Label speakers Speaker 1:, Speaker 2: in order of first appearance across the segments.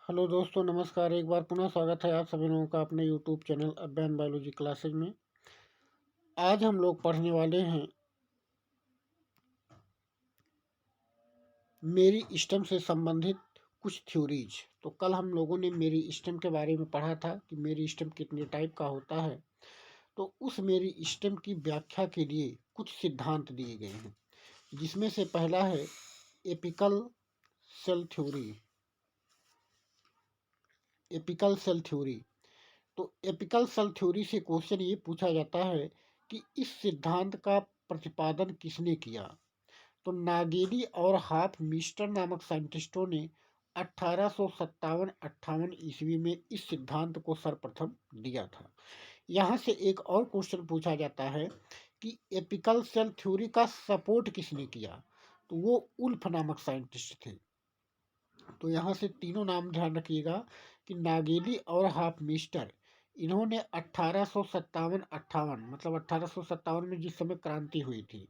Speaker 1: Hello दोस्तों, नमस्कार। एक बार पुनः स्वागत है आप सभी लोगों का अपने यूट्यूब चैनल अभियान बायोलॉजी क्लासेज में। आज हम लोग पढ़ने वाले हैं मेरी स्टेम से संबंधित कुछ थ्योरीज। तो कल हम लोगों ने मेरी स्टेम के बारे में पढ़ा था कि मेरी स्टेम कितने टाइप का होता है। तो उस मेरी स्टेम की व्याख्या के लिए कुछ सिद्धांत दिए गए हैं, जिसमें से पहला है apical cell theory. Apical cell theory तो एपिकल सेल थ्योरी से क्वेश्चन ये पूछा जाता है कि इस सिद्धांत का प्रतिपादन किसने किया। तो नागेली और हाफ मिस्टर नामक साइंटिस्टों ने 1857-58 ईस्वी में इस सिद्धांत को सर्वप्रथम दिया था। यहाँ से एक और क्वेश्चन पूछा जाता है कि एपिकल सेल थ्योरी का सपोर्ट किसने किया। तो वो उल्फ नामक साइंटिस्ट थे। तो यहाँ से तीनों नाम ध्यान रखिएगा कि नागेली और हाफ मिस्टर, इन्होंने 1857-58 मतलब 1857 में जिस समय क्रांति हुई थी,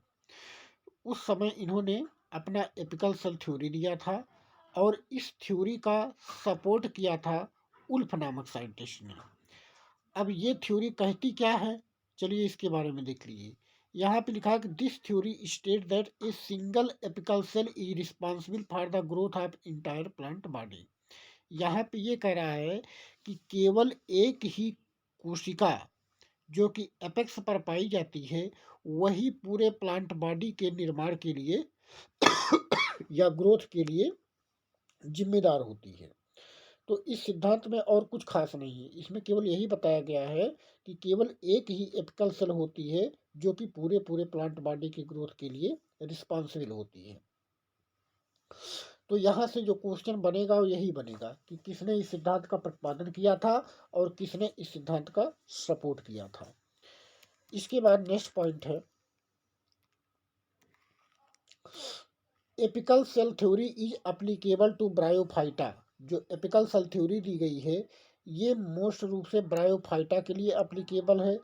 Speaker 1: उस समय इन्होंने अपना एपिकल सेल थ्योरी दिया था और इस थ्योरी का सपोर्ट किया था उल्फ नामक साइंटिस्ट ने। अब ये थ्योरी कहती क्या है, चलिए इसके बारे में देख लीजिए। यहाँ पे लिखा है कि this theory state that a single apical cell is responsible for the growth of entire plant body. यहाँ पे ये कह रहा है कि केवल एक ही कोशिका जो कि एपेक्स पर पाई जाती है, वही पूरे प्लांट बॉडी के निर्माण के लिए या ग्रोथ के लिए जिम्मेदार होती है। तो इस सिद्धांत में और कुछ खास नहीं है, इसमें केवल यही बताया गया है कि केवल एक ही एपिकल सेल होती है जो कि पूरे पूरे प्लांट बॉडी की ग्रोथ के लिए रिस्पॉन्सिबल होती है। तो यहाँ से जो क्वेश्चन बनेगा वो यही बनेगा कि किसने इस सिद्धांत का प्रतिपादन किया था और किसने इस सिद्धांत का सपोर्ट किया था। इसके बाद नेक्स्ट पॉइंट है apical cell theory is applicable to bryophyta. जो एपिकल सेल थ्योरी दी गई है, ये मोस्ट रूप से ब्रायोफाइटा के लिए अप्लीकेबल है,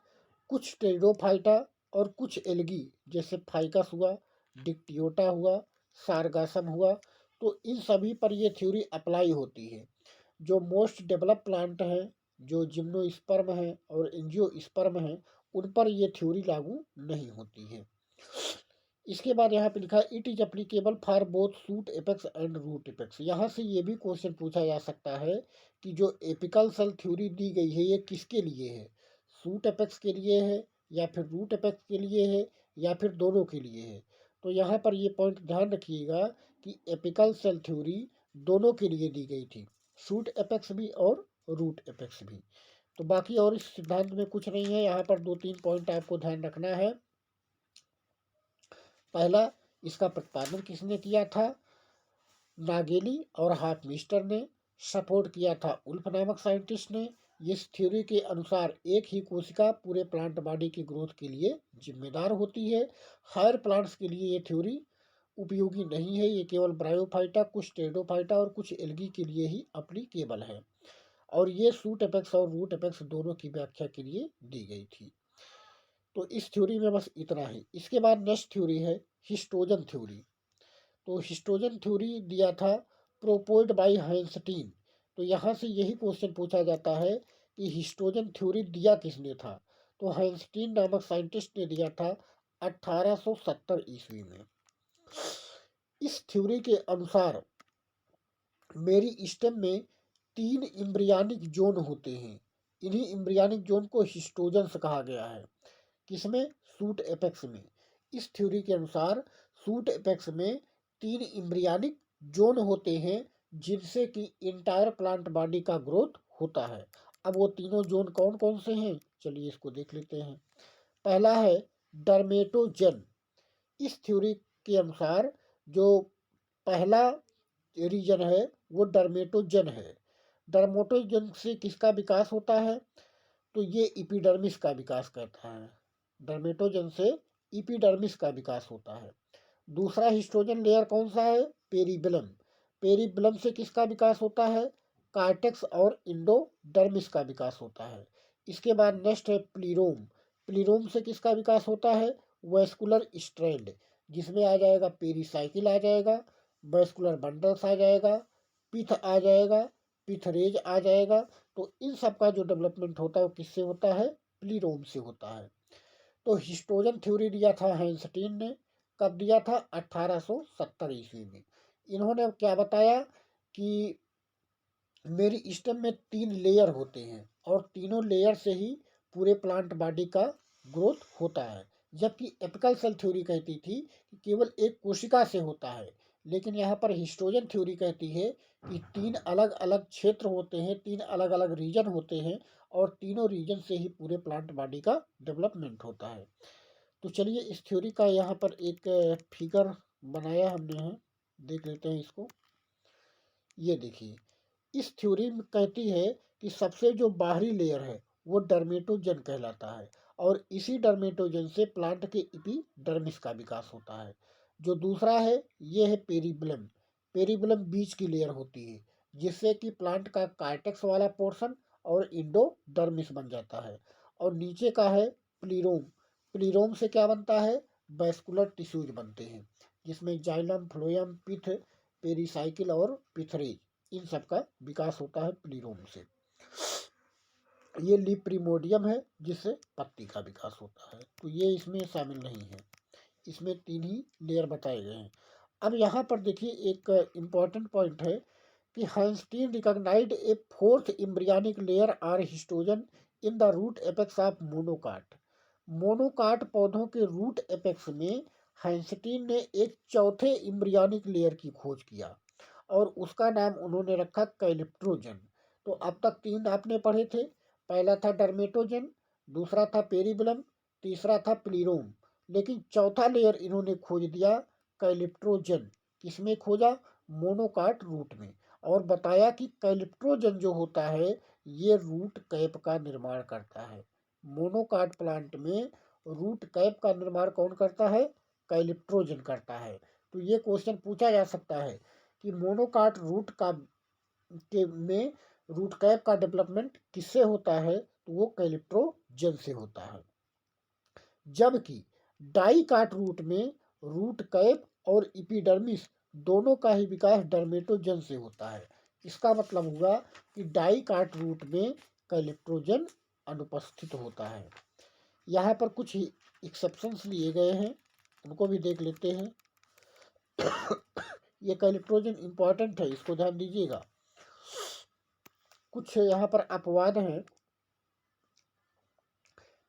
Speaker 1: कुछ टेरिडोफाइटा और कुछ एल्गी जैसे फाइकस हुआ, डिक्टियोटा हुआ, सारगासम हुआ। तो इन सभी पर ये थ्योरी अप्लाई होती है। जो मोस्ट डेवलप प्लांट है, जो जिम्नोस्पर्म है और एंजियोस्पर्म है, उन पर ये थ्योरी लागू नहीं होती है। इसके बाद यहाँ पे लिखा है it is applicable for both shoot apex and root apex. यहाँ से ये भी क्वेश्चन पूछा जा सकता है कि जो एपिकल सेल थ्योरी दी गई है ये किसके लिए है, शूट एपेक्स के लिए है या फिर रूट एपेक्स के लिए है या फिर दोनों के लिए है। तो यहाँ पर ये पॉइंट ध्यान रखिएगा कि एपिकल सेल थ्योरी दोनों के लिए दी गई थी, शूट एपेक्स भी और रूट एपेक्स भी। तो बाकी और इस सिद्धांत में कुछ नहीं है, यहाँ पर दो तीन पॉइंट आपको ध्यान रखना है। पहला, इसका प्रतिपादन किसने किया था, नागेली और हाफ मिस्टर ने। सपोर्ट किया था उल्फ नामक साइंटिस्ट ने। इस थ्योरी के अनुसार एक ही कोशिका पूरे प्लांट बॉडी की ग्रोथ के लिए जिम्मेदार होती है। हायर प्लांट्स के लिए ये थ्योरी उपयोगी नहीं है, ये केवल ब्रायोफाइटा, कुछ टेरिडोफाइटा और कुछ एल्गी के लिए ही अप्लीकेबल है। और ये शूट एपेक्स और रूट एपेक्स दोनों की व्याख्या के लिए दी गई थी। तो इस थ्योरी में बस इतना ही। इसके बाद नेक्स्ट थ्योरी है हिस्टोजन थ्योरी। तो हिस्टोजन थ्योरी दिया था प्रोपोल्ड बाय हाइंस्टीन। तो यहाँ से यही क्वेश्चन पूछा जाता है कि हिस्टोजन थ्योरी दिया किसने था। तो हाइंस्टीन नामक साइंटिस्ट ने दिया था 1870 ईस्वी में। इस थ्योरी के अनुसार मेरी स्टेम में 3 इम्ब्रियानिक जोन होते हैं। इन्हीं इम्ब्रियानिक जोन को हिस्टोजन्स कहा गया है। किसमें, शूट एपेक्स में। इस थ्योरी के अनुसार शूट एपेक्स में 3 इम्ब्रियानिक जोन होते हैं जिनसे कि इंटायर प्लांट बॉडी का ग्रोथ होता है। अब वो तीनों जोन कौन कौन से हैं, चलिए इसको देख लेते हैं। पहला है डर्मेटोजन। इस थ्योरी के अनुसार जो पहला रीजन है वो डर्मेटोजन है। डर्मेटोजन से किसका विकास होता है, तो ये इपिडर्मिस का विकास करता है। डर्मेटोजन से इपिडर्मिस का विकास होता है। दूसरा हिस्टोजन लेयर कौन सा है, पेरिबेलम। पेरिबेलम से किसका विकास होता है, कार्टेक्स और इंडोडर्मिस का विकास होता है। इसके बाद नेक्स्ट है प्लीरोम। प्लीरोम से किसका विकास होता है, वेस्कुलर स्ट्रैंड, जिसमें आ जाएगा पेरीसाइकिल आ जाएगा, वेस्कुलर बंडल्स आ जाएगा, पिथ आ जाएगा, पिथरेज आ जाएगा। तो इन सब का जो डेवलपमेंट होता है वो किससे होता है? प्लीरोम से होता है। तो हिस्टोजन थ्योरी दिया था हैंसटीन ने, कब दिया था? 1870 ईस्वी में। इन्होंने क्या बताया कि मेरी स्टेम में 3 लेयर होते हैं और तीनों लेयर से ही पूरे प्लांट बॉडी का ग्रोथ होता है। जबकि एपिकल सेल थ्योरी कहती थी कि केवल एक कोशिका से होता है, लेकिन यहाँ पर हिस्टोजन थ्योरी कहती है कि 3 अलग अलग क्षेत्र होते हैं, 3 अलग अलग रीजन होते हैं और तीनों रीजन से ही पूरे प्लांट बॉडी का डेवलपमेंट होता है। तो चलिए इस थ्योरी का यहाँ पर एक फिगर बनाया हमने है, देख लेते हैं इसको। ये देखिए, इस थ्योरी में कहती है कि सबसे जो बाहरी लेयर है वो डर्मेटोजन कहलाता है और इसी डर्मेटोजन से प्लांट के एपिडर्मिस का विकास होता है। जो दूसरा है ये है पेरिबलम। पेरिबलम बीच की लेयर होती है जिससे कि प्लांट का कार्टेक्स वाला पोर्शन और इंडोडर्मिस बन जाता है। और नीचे का है प्लीरोम। प्लीरोम से क्या बनता है? वैस्कुलर टिश्यूज बनते हैं जिसमें जाइलम, फ्लोएम, पिथ, पेरिसाइकिल और पिथरेज, इन सब का विकास होता है प्लीरोम से। ये लीफ प्रिमोडियम है जिससे पत्ती का विकास होता है। तो ये इसमें शामिल नहीं है, इसमें 3 ही लेयर बताए गए हैं। अब यहाँ पर देखिए एक इम्पॉर्टेंट पॉइंट है कि Hanstein recognised a fourth embryonic layer or histogen in the root apex of monocot. Monocot पौधों के रूट एपेक्स में हाइंस्टीन ने एक चौथे एम्ब्रियोनिक लेयर की खोज किया और उसका नाम उन्होंने रखा कैलिप्ट्रोजन। तो अब तक 3 आपने पढ़े थे, पहला था डर्मेटोजन, दूसरा था पेरिबलम, तीसरा था प्लीरोम। लेकिन चौथा लेयर इन्होंने खोज दिया कैलिप्ट्रोजन। किसमें खोजा? मोनोकाट रूट में। और बताया कि कैलिप्ट्रोजन जो होता है ये रूट कैप का निर्माण करता है। मोनोकाट प्लांट में रूट कैप का निर्माण कौन करता है? कैलिप्ट्रोजन करता है। तो ये क्वेश्चन पूछा जा सकता है कि मोनोकाट रूट का के में रूट कैप का डेवलपमेंट किससे होता है? तो वो कैलिप्ट्रोजन से होता है। जबकि डाई काट रूट में रूट कैप और इपिडर्मिस दोनों का ही विकास डर्मेटोजन से होता है। इसका मतलब हुआ कि डाई काट रूट में कैलिप्ट्रोजन अनुपस्थित होता है। यहाँ पर कुछ एक्सेप्शंस लिए गए हैं, उनको भी देख लेते हैं। ये कैलिप्ट्रोजन इंपॉर्टेंट है, इसको ध्यान दीजिएगा। कुछ यहाँ पर अपवाद हैं,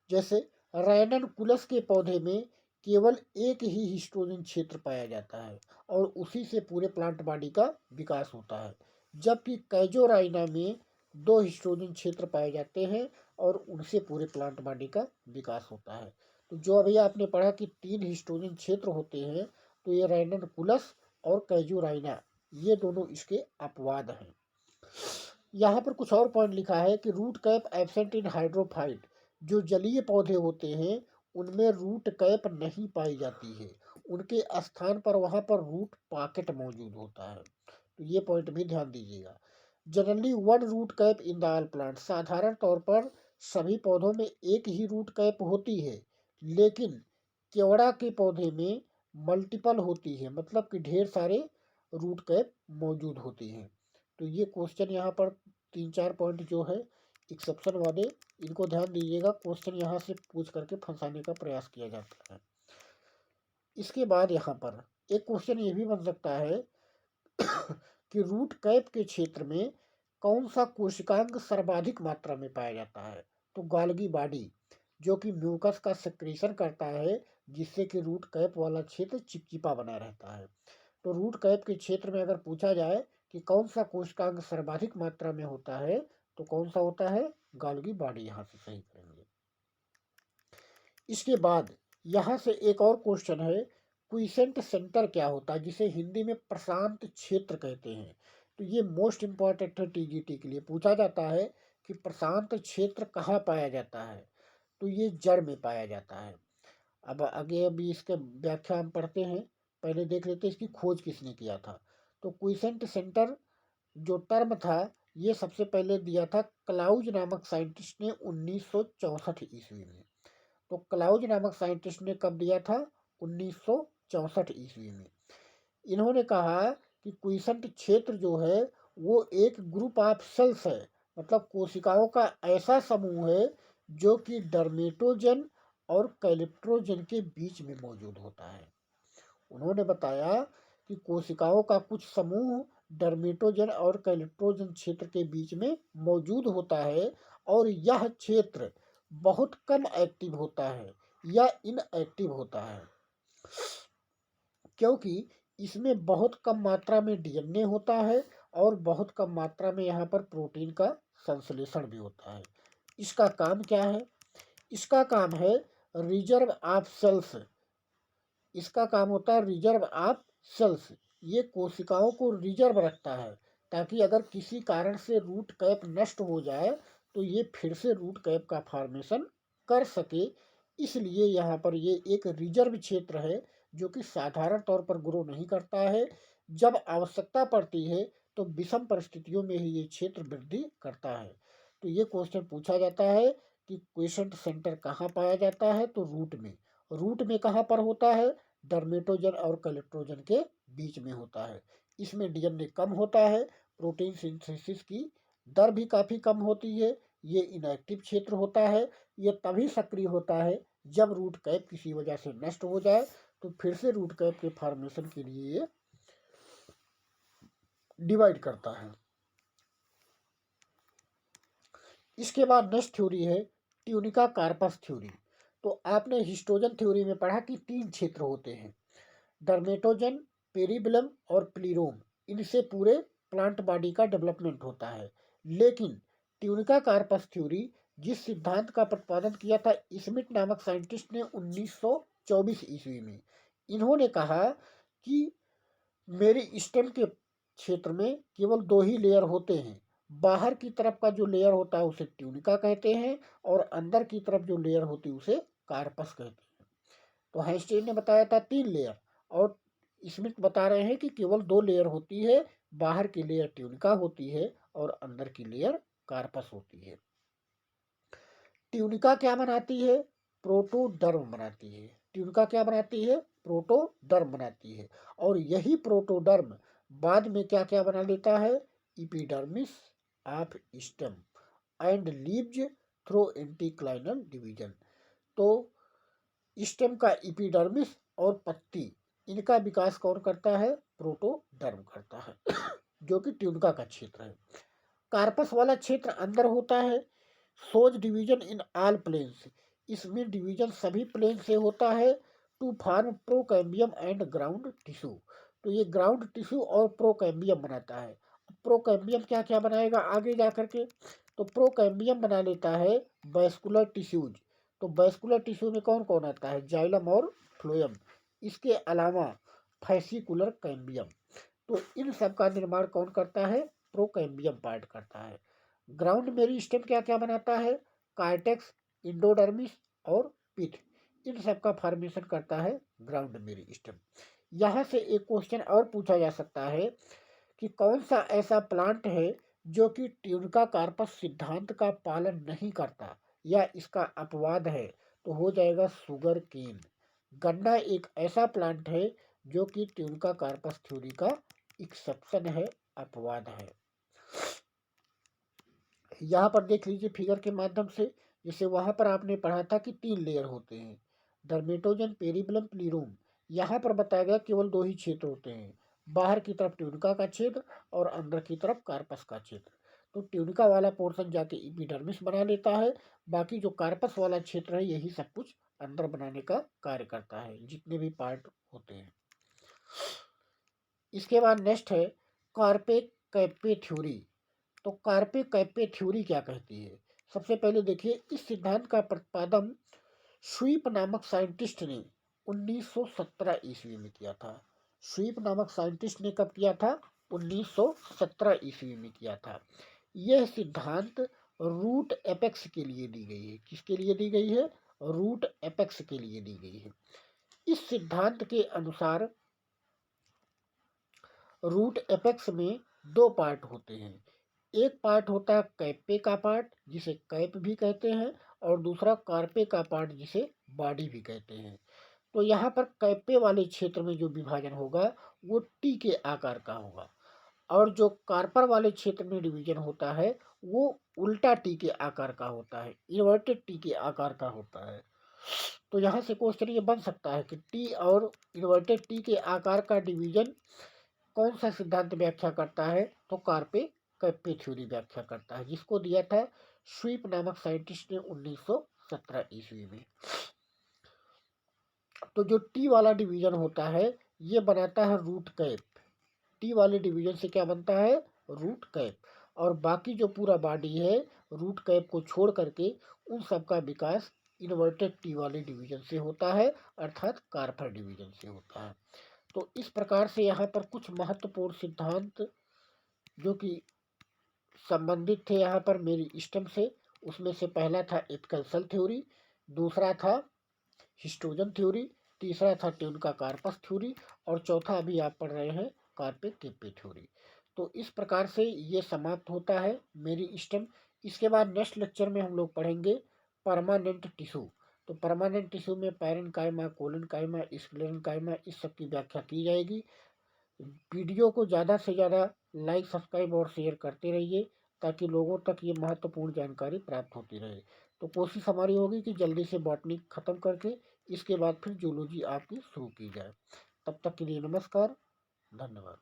Speaker 1: जैसे रैननकुलस के पौधे में केवल एक ही हिस्टोजन क्षेत्र पाया जाता है और उसी से पूरे प्लांट बॉडी का विकास होता है। जबकि कैजोराइना में 2 हिस्टोजन क्षेत्र पाए जाते हैं और उनसे पूरे प्लांट बॉडी का विकास होता है। तो जो अभी आपने पढ़ा कि 3 हिस्टोजन क्षेत्र होते हैं, तो ये रैननकुलस और कैजोराइना ये दोनों इसके अपवाद हैं। यहाँ पर कुछ और पॉइंट लिखा है कि root cap absent in hydrophyte. जो जलीय पौधे होते हैं उनमें रूट कैप नहीं पाई जाती है, उनके स्थान पर वहाँ पर रूट पॉकेट मौजूद होता है। तो ये पॉइंट भी ध्यान दीजिएगा। Generally 1 root cap in the all plant. साधारण तौर पर सभी पौधों में एक ही रूट कैप होती है, लेकिन केवड़ा के पौधे में मल्टीपल होती है, मतलब कि ढेर सारे रूट कैप मौजूद होती हैं। तो ये क्वेश्चन यहाँ पर 3-4 पॉइंट जो है एक्सेप्शन वाले, इनको ध्यान दीजिएगा। क्वेश्चन यहाँ से पूछ करके फंसाने का प्रयास किया जाता है। इसके बाद यहाँ पर एक क्वेश्चन ये भी बन सकता है कि रूट कैप के क्षेत्र में कौन सा कोशिकांग सर्वाधिक मात्रा में पाया जाता है? तो गाल्गी बॉडी, जो कि म्यूकस का सेक्रेशन करता है जिससे कि रूट कैप वाला क्षेत्र चिपचिपा बना रहता है। तो रूट कैप के क्षेत्र में अगर पूछा जाए कि कौन सा कोशिकांग सर्वाधिक मात्रा में होता है, तो कौन सा होता है? गाल्गी बॉडी यहाँ से सही करेंगे। इसके बाद यहाँ से एक और क्वेश्चन है, क्विसेंट सेंटर क्या होता है, जिसे हिंदी में प्रशांत क्षेत्र कहते हैं। तो ये मोस्ट इम्पॉर्टेंट है, टीजीटी के लिए पूछा जाता है कि प्रशांत क्षेत्र कहाँ पाया जाता है। तो ये जड़ में पाया जाता है। अब आगे अभी इसके व्याख्या हम पढ़ते हैं, पहले देख लेते हैं इसकी खोज किसने किया था। तो क्विसेंट सेंटर जो टर्म था ये सबसे पहले दिया था क्लाउज नामक साइंटिस्ट ने 1964 ईस्वी में। तो क्लाउज नामक साइंटिस्ट ने कब दिया था? 1964 ईस्वी में। इन्होंने कहा कि क्विसेंट क्षेत्र जो है वो एक ग्रुप ऑफ सेल्स है, मतलब कोशिकाओं का ऐसा समूह है जो कि डर्मेटोजन और कैलेप्ट्रोजन के बीच में मौजूद होता है। उन्होंने बताया कि कोशिकाओं का कुछ समूह डर्मेटोजन और कैलेप्ट्रोजन क्षेत्र के बीच में मौजूद होता है और यह क्षेत्र बहुत कम एक्टिव होता है या इनएक्टिव होता है, क्योंकि इसमें बहुत कम मात्रा में डीएनए होता है और बहुत कम मात्रा में यहाँ पर प्रोटीन का संश्लेषण भी होता है। इसका काम क्या है? इसका काम है रिजर्व ऑफ सेल्स। इसका काम होता है रिजर्व ऑफ सेल्स। ये कोशिकाओं को रिजर्व रखता है ताकि अगर किसी कारण से रूट कैप नष्ट हो जाए तो ये फिर से रूट कैप का फॉर्मेशन कर सके। इसलिए यहाँ पर ये एक रिजर्व क्षेत्र है जो कि साधारण तौर पर ग्रो नहीं करता है। जब आवश्यकता पड़ती है तो विषम परिस्थितियों में ही ये क्षेत्र वृद्धि करता है। तो ये क्वेश्चन पूछा जाता है कि क्वेश्चन सेंटर कहाँ पाया जाता है, तो रूट में। रूट में कहाँ पर होता है? डर्मेटोजन और कैलेप्ट्रोजन के बीच में होता है। इसमें डीएनए कम होता है, प्रोटीन सिंथेसिस की दर भी काफ़ी कम होती है। ये इनएक्टिव क्षेत्र होता है। ये तभी सक्रिय होता है जब रूट कैप किसी वजह से नष्ट हो जाए, तो फिर से रूट कैप के फॉर्मेशन के लिए ये डिवाइड करता है। इसके बाद नेक्स्ट थ्योरी है ट्यूनिका कार्पस थ्योरी। तो आपने हिस्टोजन थ्योरी में पढ़ा कि 3 क्षेत्र होते हैं, डर्मेटोजन, पेरिबलम और प्लीरोम। इनसे पूरे प्लांट बॉडी का डेवलपमेंट होता है। लेकिन ट्यूनिका कार्पस थ्योरी जिस सिद्धांत का प्रतिपादन किया था स्मिथ नामक साइंटिस्ट ने 1924 ईस्वी में, इन्होंने कहा कि मेरी स्टेम के क्षेत्र में केवल 2 ही लेयर होते हैं। बाहर की तरफ का जो लेयर होता है उसे ट्यूनिका कहते हैं और अंदर की तरफ जो लेयर होती है उसे कार्पस कहते हैं। तो हाइंस्टीन ने बताया था 3 लेयर और स्मिथ बता रहे हैं कि केवल 2 लेयर होती है। बाहर की लेयर ट्यूनिका होती है और अंदर की लेयर कार्पस होती है। ट्यूनिका क्या बनाती है? प्रोटोडर्म बनाती है। ट्यूनिका क्या बनाती है? प्रोटोडर्म बनाती है। और यही प्रोटोडर्म बाद में क्या क्या बना लेता है? Epidermis of stem and leaves through anticlinal division. तो स्टेम का इपिडर्मिस और पत्ती, इनका विकास कौन करता है? प्रोटोडर्म करता है जो कि ट्यूनिका का क्षेत्र है। कार्पस वाला क्षेत्र अंदर होता है। Shows division in all planes, इसमें डिवीजन सभी प्लेन से होता है to form procambium and ground tissue. तो ये ग्राउंड टिश्यू और प्रोकैम्बियम बनाता है। प्रोकैम्बियम क्या क्या बनाएगा आगे जा करके? तो प्रोकैम्बियम बना लेता है वैस्कुलर टिश्यूज। तो वैस्कुलर टिश्यू में कौन कौन आता है? जाइलम और फ्लोएम। इसके अलावा फैसिकुलर कैम्बियम। तो इन सब का निर्माण कौन करता है? प्रोकैम्बियम पार्ट करता है। ग्राउंड मेरिस्टेम क्या क्या बनाता है? कार्टेक्स, इंडोडर्मिस और पिथ। इन सब का फॉर्मेशन करता है ग्राउंड मेरिस्टेम। यहाँ से एक क्वेश्चन और पूछा जा सकता है कि कौन सा ऐसा प्लांट है जो कि ट्यूनिका कार्पस सिद्धांत का पालन नहीं करता या इसका अपवाद है? तो हो जाएगा सुगर केन। गन्ना एक ऐसा प्लांट है जो कि ट्यूनिका कार्पस थ्योरी का एक्सेप्शन है, अपवाद है। यहाँ पर देख लीजिए फिगर के माध्यम से, जैसे वहाँ पर आपने पढ़ा था कि 3 लेयर होते हैं, डर्मेटोजन, पेरिबलम, प्लीरोम। यहाँ पर बताया गया केवल 2 ही क्षेत्र होते हैं, बाहर की तरफ ट्यूनिका का क्षेत्र और अंदर की तरफ कार्पस का क्षेत्र। तो ट्यूनिका वाला पोर्शन जाके एपिडर्मिस बना लेता है, बाकी जो कार्पस वाला क्षेत्र है यही सब कुछ अंदर बनाने का कार्य करता है, जितने भी पार्ट होते हैं। इसके बाद नेक्स्ट है कार्पे कैप्पे थ्योरी। तो कार्पे कैप्पे थ्योरी क्या कहती है? सबसे पहले देखिए, इस सिद्धांत का प्रतिपादन स्वीप नामक साइंटिस्ट ने 1917 ईस्वी में किया था। स्वीप नामक साइंटिस्ट ने कब किया था? 1917 ईस्वी में किया था। यह सिद्धांत रूट एपेक्स के लिए दी गई है। किसके लिए दी गई है? रूट एपेक्स के लिए दी गई है। इस सिद्धांत के अनुसार रूट एपेक्स में 2 पार्ट होते हैं। एक पार्ट होता है कैप्पे का पार्ट जिसे कैप भी कहते हैं और दूसरा कार्पे का पार्ट जिसे बॉडी भी कहते हैं। तो यहाँ पर कैप्पे वाले क्षेत्र में जो विभाजन होगा वो टी के आकार का होगा और जो कार्पर वाले क्षेत्र में डिवीजन होता है वो उल्टा टी के आकार का होता है, इन्वर्टेड टी के आकार का होता है। तो यहाँ से क्वेश्चन ये बन सकता है कि टी और इन्वर्टेड टी के आकार का डिवीजन कौन सा सिद्धांत व्याख्या करता है, तो कार्पे कैप्पे थ्योरी व्याख्या करता है, जिसको दिया था स्वीप नामक साइंटिस्ट ने 1917 ईस्वी में। तो जो टी वाला डिवीजन होता है ये बनाता है रूट कैप। टी वाले डिवीजन से क्या बनता है, रूट कैप, और बाकी जो पूरा बॉडी है रूट कैप को छोड़ करके उन सब का विकास इन्वर्टेड टी वाले डिवीजन से होता है, अर्थात कार्पर डिवीजन से होता है। तो इस प्रकार से यहाँ पर कुछ महत्वपूर्ण सिद्धांत जो कि संबंधित थे यहाँ पर मेरी स्टेम से, उसमें से पहला था एपिकल्सल थ्योरी, दूसरा था हिस्टोजन थ्योरी, तीसरा था ट्यून का कार्पस थ्योरी, और चौथा अभी आप पढ़ रहे हैं कार्पे किप्पे थ्योरी। तो इस प्रकार से ये समाप्त होता है मेरी स्टेम। इसके बाद नेक्स्ट लेक्चर में हम लोग पढ़ेंगे परमानेंट टिश्यू। तो परमानेंट टिश्यू में पैरन कायमा, कोलन कायमा, स्क्लेरन कायमा, इस सब की व्याख्या की जाएगी। वीडियो को ज़्यादा से ज़्यादा लाइक, सब्सक्राइब और शेयर करते रहिए ताकि लोगों तक ये महत्वपूर्ण जानकारी प्राप्त होती रहे। तो कोशिश हमारी होगी कि जल्दी से बॉटनी ख़त्म करके इसके बाद फिर जूलॉजी आपकी शुरू की जाए। तब तक के लिए नमस्कार, धन्यवाद।